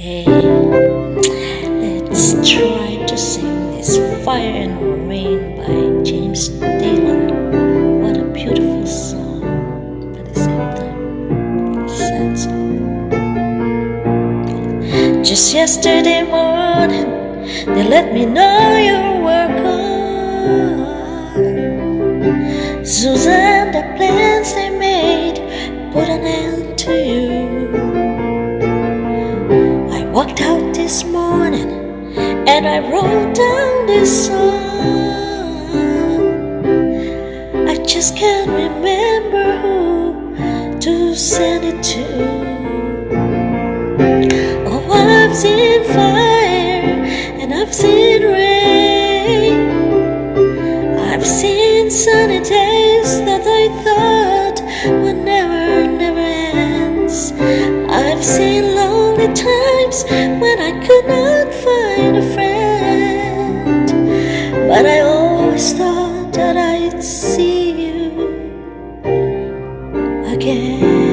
Hey, let's try to sing this Fire and Rain by James Taylor. What a beautiful song, but at the same time, sad song. Just yesterday morning, they let me know you were gone. Susan, the plans they made put an end to you. I walked out this morning and I wrote down this song. I just can't remember who to send it to. Oh, I've seen fire and I've seen rain. I've seen sunny days that I thought would never ends. I've seen lonely times when I could not find a friend, but I always thought that I'd see you again.